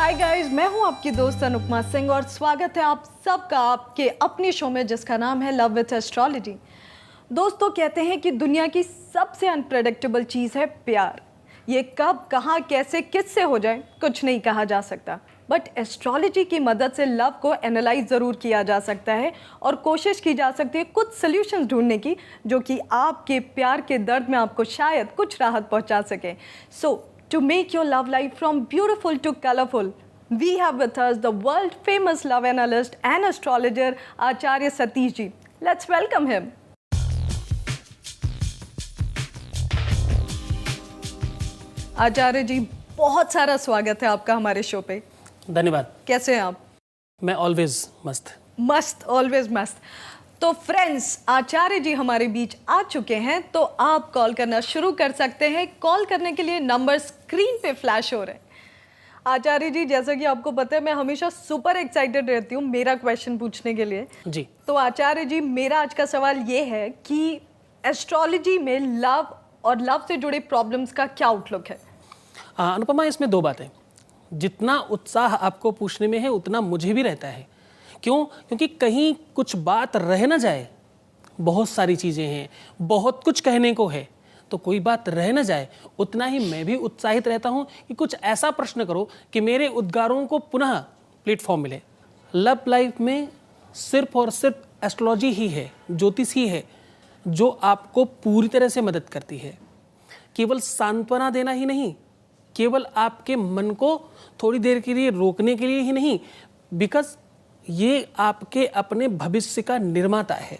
Hi guys, मैं हूं आपकी दोस्त अनुपमा सिंह और स्वागत है आप सबका आपके अपनी शो में जिसका नाम है लव विथ एस्ट्रोलॉजी। दोस्तों, कहते हैं कि दुनिया की सबसे अनप्रेडिक्टेबल चीज़ है प्यार। ये कब, कहाँ, कैसे, किससे हो जाए कुछ नहीं कहा जा सकता, बट एस्ट्रोलॉजी की मदद से लव को एनालाइज ज़रूर किया जा सकता है और कोशिश की जा सकती है कुछ सॉल्यूशंस ढूंढने की जो कि आपके प्यार के दर्द में आपको शायद कुछ राहत पहुंचा सके। सो to make your love life from beautiful to colorful, we have with us the world famous love analyst and astrologer Acharya Satish ji. Let's welcome him. आचार्य जी, बहुत सारा स्वागत है आपका हमारे शो पे। धन्यवाद। कैसे हैं आप? मैं ऑलवेज मस्त। मस्त, ऑलवेज मस्त। तो फ्रेंड्स, आचार्य जी हमारे बीच आ चुके हैं, तो आप कॉल करना शुरू कर सकते हैं। कॉल करने के लिए नंबर स्क्रीन पे फ्लैश हो रहे हैं। आचार्य जी, जैसा कि आपको पता है, मैं हमेशा सुपर एक्साइटेड रहती हूँ मेरा क्वेश्चन पूछने के लिए जी। तो आचार्य जी, मेरा आज का सवाल ये है कि एस्ट्रोलॉजी में लव और लव से जुड़े प्रॉब्लम्स का क्या आउटलुक है? अनुपमा, इसमें दो बातें। जितना उत्साह आपको पूछने में है उतना मुझे भी रहता है। क्यों? क्योंकि कहीं कुछ बात रह ना जाए। बहुत सारी चीज़ें हैं, बहुत कुछ कहने को है, तो कोई बात रह ना जाए, उतना ही मैं भी उत्साहित रहता हूं कि कुछ ऐसा प्रश्न करो कि मेरे उद्गारों को पुनः प्लेटफॉर्म मिले। लव लाइफ में सिर्फ और सिर्फ एस्ट्रोलॉजी ही है, ज्योतिष ही है जो आपको पूरी तरह से मदद करती है। केवल सांत्वना देना ही नहीं, केवल आपके मन को थोड़ी देर के लिए रोकने के लिए ही नहीं, बिकॉज ये आपके अपने भविष्य का निर्माता है।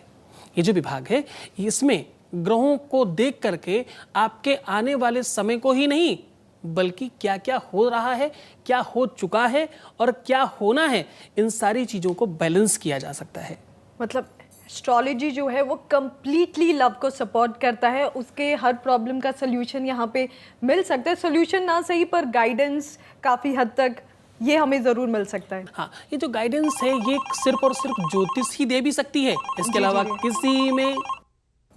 ये जो विभाग है, इसमें ग्रहों को देख करके आपके आने वाले समय को ही नहीं, बल्कि क्या क्या हो रहा है, क्या हो चुका है और क्या होना है, इन सारी चीज़ों को बैलेंस किया जा सकता है। मतलब एस्ट्रोलॉजी जो है वो कम्प्लीटली लव को सपोर्ट करता है, उसके हर प्रॉब्लम का सोल्यूशन यहाँ पे मिल सकता है। सोल्यूशन ना सही पर गाइडेंस काफ़ी हद तक ये हमें ज़रूर मिल सकता है। हाँ, ये जो गाइडेंस है ये सिर्फ और सिर्फ ज्योतिष ही दे भी सकती है, इसके अलावा किसी में।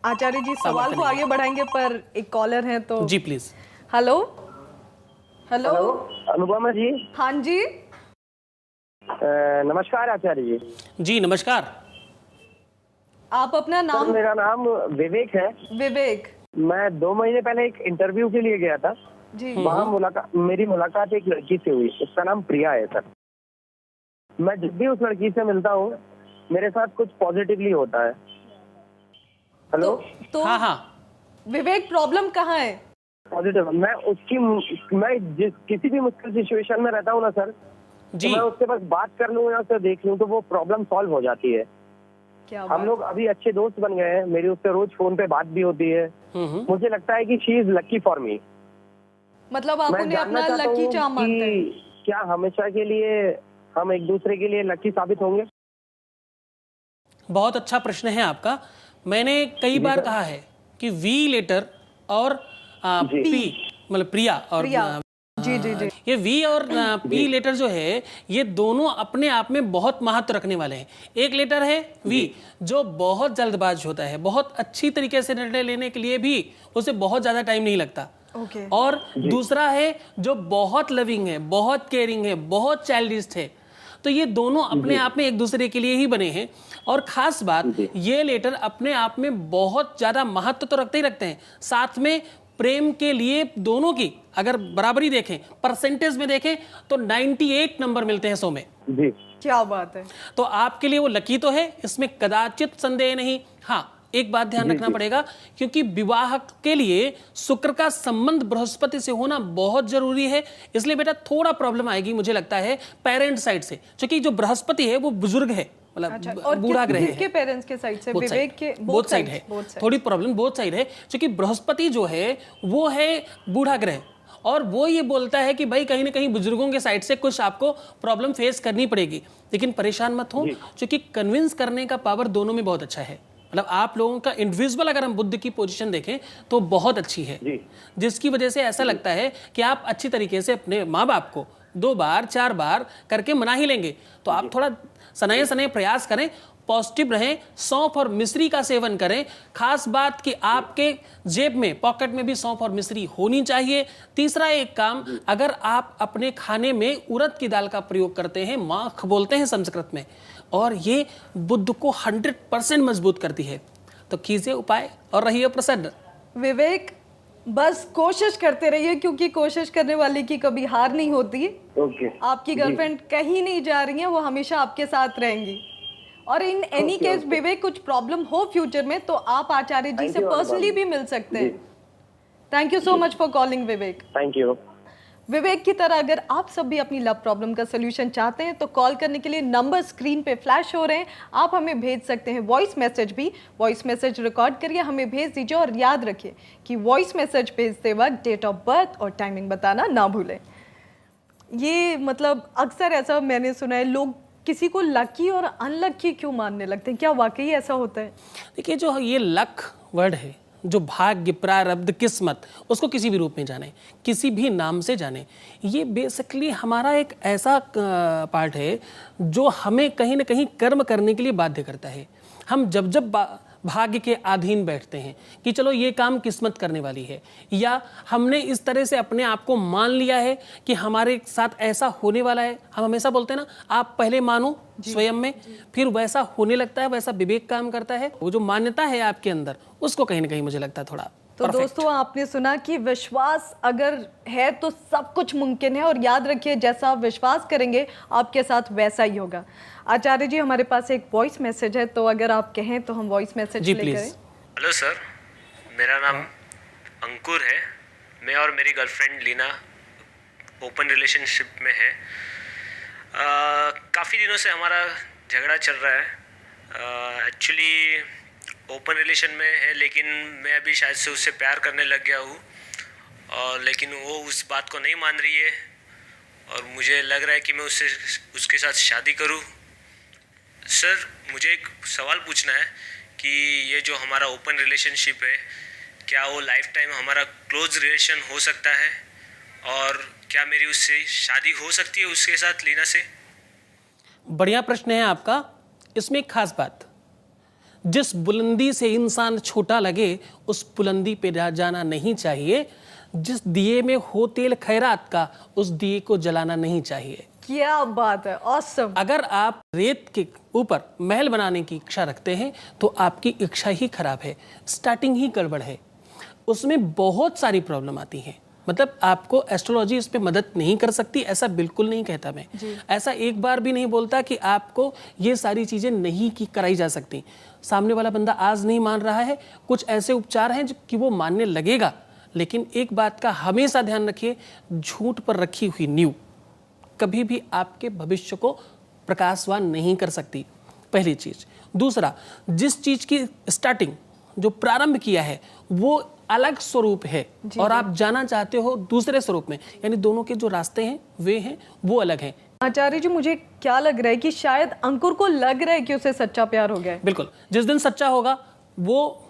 आचार्य जी, सवाल को आगे बढ़ाएंगे पर एक कॉलर है तो जी प्लीज। हेलो हेलो अनुपमा जी। हाँ जी, नमस्कार आचार्य जी। जी नमस्कार। आप अपना नाम? मेरा नाम विवेक है। विवेक। मैं 2 महीने पहले एक इंटरव्यू के लिए गया था जी। वहाँ मेरी मुलाकात एक लड़की से हुई। उसका नाम प्रिया है सर। मैं जब भी उस लड़की से मिलता हूँ मेरे साथ कुछ पॉजिटिवली होता है। हेलो। तो हाँ हाँ विवेक, प्रॉब्लम कहाँ है? पॉजिटिव। मैं किसी भी मुश्किल सिचुएशन में रहता हूँ ना सर जी, तो मैं उससे बस बात कर लूँ या उससे देख लूँ तो वो प्रॉब्लम सॉल्व हो जाती है। क्या हम लोग अभी अच्छे दोस्त बन गए हैं। मेरी उससे रोज फोन पे बात भी होती है। मुझे लगता है कि she is lucky for me. मतलब आप उन्हें अपना लकी चार्म मानते हैं? क्या हमेशा के लिए हम एक दूसरे के लिए लकी साबित होंगे? बहुत अच्छा प्रश्न है आपका। मैंने कई बार कहा है कि वी लेटर और पी, मतलब प्रिया और जी जी जी, ये वी और पी लेटर जो है ये दोनों अपने आप में बहुत महत्व रखने वाले हैं। एक लेटर है वी जो बहुत जल्दबाज होता है, बहुत अच्छी तरीके से निर्णय लेने के लिए भी उसे बहुत ज्यादा टाइम नहीं लगता। और दूसरा है जो बहुत लविंग है, बहुत केयरिंग है, बहुत चाइल्डिश है। तो ये दोनों अपने आप में एक दूसरे के लिए ही बने हैं। और खास बात, ये लेटर अपने आप में बहुत ज्यादा महत्व तो रखते ही रखते हैं, साथ में प्रेम के लिए दोनों की अगर बराबरी देखें, परसेंटेज में देखें तो 98 नंबर मिलते हैं 100 में। जी, क्या बात है। तो आपके लिए वो लकी तो है, इसमें कदाचित संदेह नहीं। हाँ, एक बात ध्यान रखना पड़ेगा, क्योंकि विवाह के लिए शुक्र का संबंध बृहस्पति से होना बहुत जरूरी है। इसलिए बेटा थोड़ा प्रॉब्लम आएगी मुझे लगता है पेरेंट साइड से, क्योंकि जो बृहस्पति है वो बुजुर्ग है, मतलब बूढ़ा ग्रह है। किसके पेरेंट्स के साइड से? विवेक के बोथ साइड है। थोड़ी प्रॉब्लम बोथ साइड है, क्योंकि बृहस्पति जो है वो है बूढ़ा ग्रह और वो ये बोलता है कि भाई कहीं ना कहीं बुजुर्गों के साइड से कुछ आपको प्रॉब्लम फेस करनी पड़ेगी। लेकिन परेशान मत हो, क्योंकि कन्विंस करने का पावर दोनों में बहुत अच्छा है। मतलब आप लोगों का इंडिविजुअल अगर हम बुद्ध की पोजीशन देखें तो बहुत अच्छी है, जिसकी वजह से ऐसा लगता है कि आप अच्छी तरीके से अपने माँ बाप को 2 बार 4 बार करके मना ही लेंगे। तो आप थोड़ा सनाए प्रयास करें पॉजिटिव रहें, सौंफ और मिश्री का सेवन करें। खास बात कि आपके जेब में, पॉकेट में भी सौंफ और मिश्री होनी चाहिए। तीसरा एक काम, अगर आप अपने खाने में उड़द की दाल का प्रयोग करते हैं, माख बोलते हैं संस्कृत में, और ये बुद्ध को 100% मजबूत करती है, तो कीजिए उपाय और रहिए प्रसन्न। विवेक, बस कोशिश करते रहिए, क्योंकि कोशिश करने वाले की कभी हार नहीं होती। ओके। आपकी गर्लफ्रेंड कहीं नहीं जा रही है, वो हमेशा आपके साथ रहेंगी। और इन एनी केस विवेक, कुछ प्रॉब्लम हो फ्यूचर में तो आप आचार्य जी से पर्सनली भी मिल सकते हैं। Thank you so much for calling Vivek. Thank you. Vivek की तरह अगर आप सब भी अपनी लव प्रॉब्लम का सोल्यूशन चाहते हैं तो कॉल करने के लिए नंबर स्क्रीन पे फ्लैश हो रहे हैं, आप हमें भेज सकते हैं। वॉइस मैसेज भी, वॉइस मैसेज रिकॉर्ड करिए, हमें भेज दीजिए। और याद रखिए कि वॉइस मैसेज भेजते वक्त डेट ऑफ बर्थ और टाइमिंग बताना ना भूलें। ये मतलब अक्सर ऐसा मैंने सुना है, लोग किसी को लकी और अनलकी क्यों मानने लगते हैं, क्या वाकई ऐसा होता है? देखिए, जो ये लक वर्ड है, जो भाग्य, प्रारब्ध, किस्मत, उसको किसी भी रूप में जाने, किसी भी नाम से जाने, ये बेसिकली हमारा एक ऐसा पार्ट है जो हमें कहीं ना कहीं कर्म करने के लिए बाध्य करता है। हम जब जब भाग्य के अधीन बैठते हैं कि चलो ये काम किस्मत करने वाली है, या हमने इस तरह से अपने आप को मान लिया है कि हमारे साथ ऐसा होने वाला है, हम हमेशा बोलते हैं ना, आप पहले मानो स्वयं में, फिर वैसा होने लगता है, वैसा विवेक काम करता है। वो जो मान्यता है आपके अंदर, उसको कहीं ना कहीं मुझे लगता है थोड़ा तो दोस्तों, आपने सुना कि विश्वास अगर है तो सब कुछ मुमकिन है। और याद रखिए, जैसा आप विश्वास करेंगे आपके साथ वैसा ही होगा। आचार्य जी, हमारे पास एक वॉइस मैसेज है, तो अगर आप कहें तो हम वॉइस मैसेज प्ले करें। हेलो सर, मेरा नाम अंकुर है। मैं और मेरी गर्लफ्रेंड लीना ओपन रिलेशनशिप में है। काफ़ी दिनों से हमारा झगड़ा चल रहा है। एक्चुअली ओपन रिलेशन में है, लेकिन मैं अभी शायद से उससे प्यार करने लग गया हूँ, और लेकिन वो उस बात को नहीं मान रही है, और मुझे लग रहा है कि मैं उसके साथ शादी करूँ। सर, मुझे एक सवाल पूछना है कि ये जो हमारा ओपन रिलेशनशिप है, क्या वो लाइफ टाइम हमारा क्लोज रिलेशन हो सकता है, और क्या मेरी उससे शादी हो सकती है, उसके साथ लीना से? बढ़िया प्रश्न है आपका। इसमें एक खास बात, जिस बुलंदी से इंसान छोटा लगे उस बुलंदी पे जाना नहीं चाहिए। जिस दिए में हो तेल खैरात का, उस दिए को जलाना नहीं चाहिए। क्या बात है, ऑसम। अगर आप रेत के ऊपर महल बनाने की इच्छा रखते हैं तो आपकी इच्छा ही खराब है, स्टार्टिंग ही गड़बड़ है, उसमें बहुत सारी प्रॉब्लम आती हैं। मतलब आपको एस्ट्रोलॉजी इस पे मदद नहीं कर सकती, ऐसा बिल्कुल नहीं कहता मैं। ऐसा एक बार भी नहीं बोलता कि आपको ये सारी चीज़ें नहीं की कराई जा सकती। सामने वाला बंदा आज नहीं मान रहा है, कुछ ऐसे उपचार हैं कि वो मानने लगेगा। लेकिन एक बात का हमेशा ध्यान रखिए, झूठ पर रखी हुई नींव कभी भी आपके भविष्य को प्रकाशवान नहीं कर सकती, पहली चीज़। दूसरा, जिस चीज़ की स्टार्टिंग, जो प्रारंभ किया है, वो अलग स्वरूप है और आप जाना चाहते हो दूसरे स्वरूप में, यानी दोनों के जो रास्ते हैं वे हैं वो अलग हैं। आचार्य जी, मुझे क्या लग रहा है कि शायद अंकुर को लग रहा है कि उसे सच्चा प्यार हो गया है। बिल्कुल, जिस दिन सच्चा होगा वो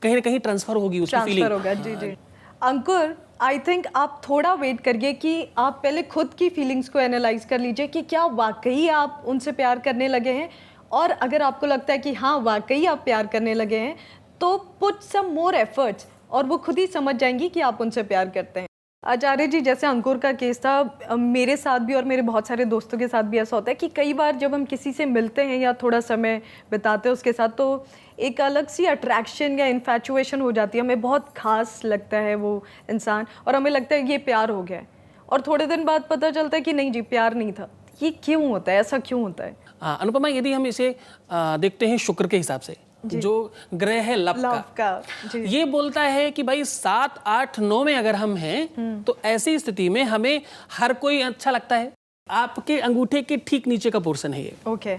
कहीं ना कहीं ट्रांसफर होगी, उसकी फीलिंग होगा। जी जी। अंकुर, आई थिंक आप थोड़ा वेट करिए कि आप पहले खुद की फीलिंग्स को एनालाइज कर लीजिए कि क्या वाकई आप उनसे प्यार करने लगे हैं। और अगर आपको लगता है कि हाँ वाकई आप प्यार करने लगे हैं, तो पुट सम मोर एफर्ट्स और वो खुद ही समझ जाएंगी कि आप उनसे प्यार करते हैं। आचार्य जी, जैसे अंकुर का केस था, मेरे साथ भी और मेरे बहुत सारे दोस्तों के साथ भी ऐसा होता है कि कई बार जब हम किसी से मिलते हैं या थोड़ा समय बिताते हैं उसके साथ, तो एक अलग सी अट्रैक्शन या इन्फैचुएशन हो जाती है। हमें बहुत खास लगता है वो इंसान और हमें लगता है ये प्यार हो गया है, और थोड़े दिन बाद पता चलता है कि नहीं जी, प्यार नहीं था। ये क्यों होता है, ऐसा क्यों होता है? अनुपमा, यदि हम इसे देखते हैं शुक्र के हिसाब से, जो ग्रह है लव का ये बोलता है कि भाई 7, 8, 9 में अगर हम हैं तो ऐसी स्थिति में हमें हर कोई अच्छा लगता है। आपके अंगूठे के ठीक नीचे का पोर्शन है ये। ओके।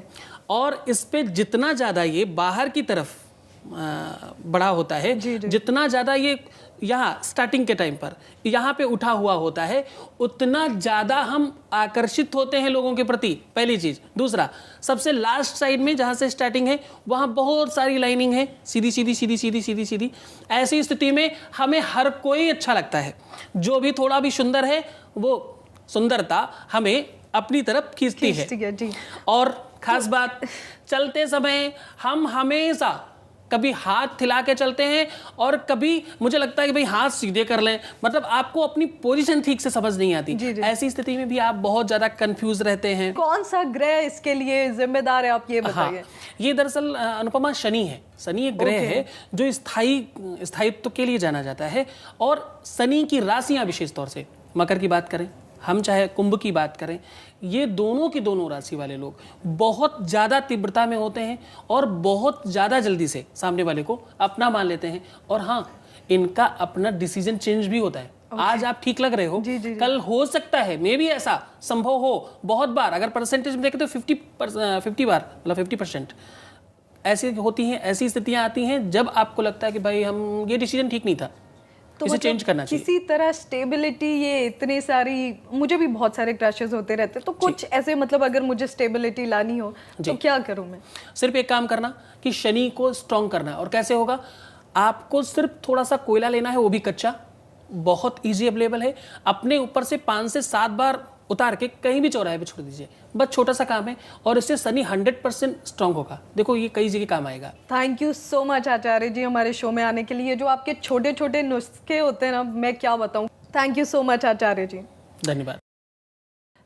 और इस पे जितना ज्यादा ये बाहर की तरफ बड़ा होता है, जितना ज्यादा ये यहाँ स्टार्टिंग के टाइम पर यहाँ पे उठा हुआ होता है, उतना ज्यादा हम आकर्षित होते हैं लोगों के प्रति, पहली चीज। दूसरा, सबसे लास्ट साइड में जहाँ से स्टार्टिंग है वहाँ बहुत सारी लाइनिंग है, सीधी सीधी सीधी सीधी सीधी सीधी। ऐसी स्थिति में हमें हर कोई अच्छा लगता है। जो भी थोड़ा भी सुंदर है वो सुंदरता हमें अपनी तरफ खींचती है। जी। और खास बात, चलते समय हम हमेशा कभी हाथ हिला के चलते हैं और कभी मुझे लगता है कि भाई हाथ सीधे कर लें, मतलब आपको अपनी पोजीशन ठीक से समझ नहीं आती। जी, जी। ऐसी स्थिति में भी आप बहुत ज्यादा कंफ्यूज रहते हैं। कौन सा ग्रह इसके लिए जिम्मेदार है, आप ये बताइए। हाँ, ये दरअसल अनुपमा शनि है। शनि एक ग्रह है जो स्थायित्व के लिए जाना जाता है। और शनि की राशियां विशेष तौर से मकर की बात करें, हम चाहे कुंभ की बात करें, ये दोनों की दोनों राशि वाले लोग बहुत ज़्यादा तीव्रता में होते हैं और बहुत ज़्यादा जल्दी से सामने वाले को अपना मान लेते हैं। और हाँ, इनका अपना डिसीजन चेंज भी होता है। आज आप ठीक लग रहे हो, कल हो सकता है मे भी ऐसा संभव हो बहुत बार, अगर परसेंटेज में देखें तो 50 बार, मतलब 50% ऐसी होती हैं, ऐसी स्थितियां आती हैं जब आपको लगता है कि भाई हम ये डिसीजन ठीक नहीं था, तो इसे चेंज करना चाहिए। किसी तरह स्टेबिलिटी, ये इतनी सारी, मुझे भी बहुत सारे क्रैशेस होते रहते हैं, तो कुछ ऐसे मतलब अगर मुझे स्टेबिलिटी लानी हो तो क्या करूं मैं? सिर्फ एक काम करना कि शनि को स्ट्रॉन्ग करना है। और कैसे होगा? आपको सिर्फ थोड़ा सा कोयला लेना है, वो भी कच्चा, बहुत इजी अवेलेबल है। अपने ऊपर से 5 से 7 बार उतार के कहीं भी चौराहे पे छोड़ दीजिए, बस छोटा सा काम है और इससे शनि 100% स्ट्रॉन्ग होगा। देखो ये कई जगह काम आएगा। थैंक यू सो मच आचार्य जी हमारे शो में आने के लिए। जो आपके छोटे छोटे नुस्खे होते हैं ना, मैं क्या बताऊं। थैंक यू सो मच आचार्य जी। धन्यवाद।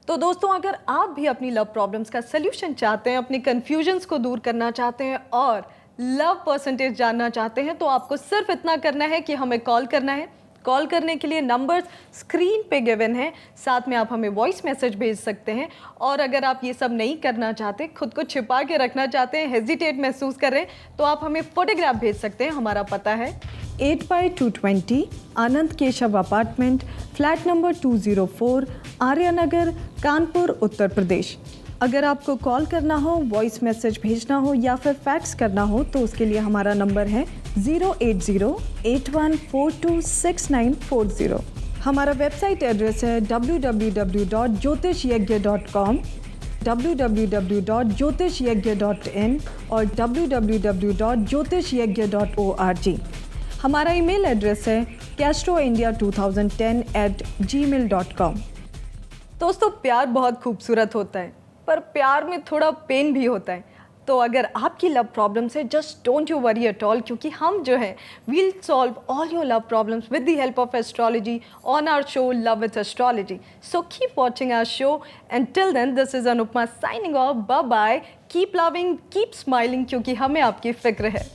तो दोस्तों, अगर आप भी अपनी लव प्रॉब्लम्स का सल्यूशन चाहते हैं, अपनी कन्फ्यूजन्स को दूर करना चाहते हैं और लव परसेंटेज जानना चाहते हैं, तो आपको सिर्फ इतना करना है कि हमें कॉल करना है। कॉल करने के लिए नंबर्स स्क्रीन पे गिवन है, साथ में आप हमें वॉइस मैसेज भेज सकते हैं। और अगर आप ये सब नहीं करना चाहते, खुद को छिपा के रखना चाहते हैं, हेजिटेट महसूस कर रहे हैं, तो आप हमें फोटोग्राफ भेज सकते हैं। हमारा पता है 8/220 Anand Keshav apartment, flat number 204, Aryanagar, Kanpur, Uttar Pradesh. अगर आपको कॉल करना हो, वॉइस मैसेज भेजना हो या फिर फैक्स करना हो, तो उसके लिए हमारा नंबर है 08081426940। हमारा वेबसाइट एड्रेस है www.jyotishyagy.com, www.jyotishyagy.in और www.jyotishyagy.org। हमारा ईमेल एड्रेस है castroindia2010@gmail.com। दोस्तों, प्यार बहुत खूबसूरत होता है, पर प्यार में थोड़ा पेन भी होता है। तो अगर आपकी लव प्रॉब्लम्स है, just don't you worry at all, क्योंकि हम जो है will solve all your love problems with the help of astrology on our show love with astrology. So keep watching our show and till then this is Anupama signing off. Bye bye, keep loving, keep smiling, क्योंकि हमें आपकी फिक्र है।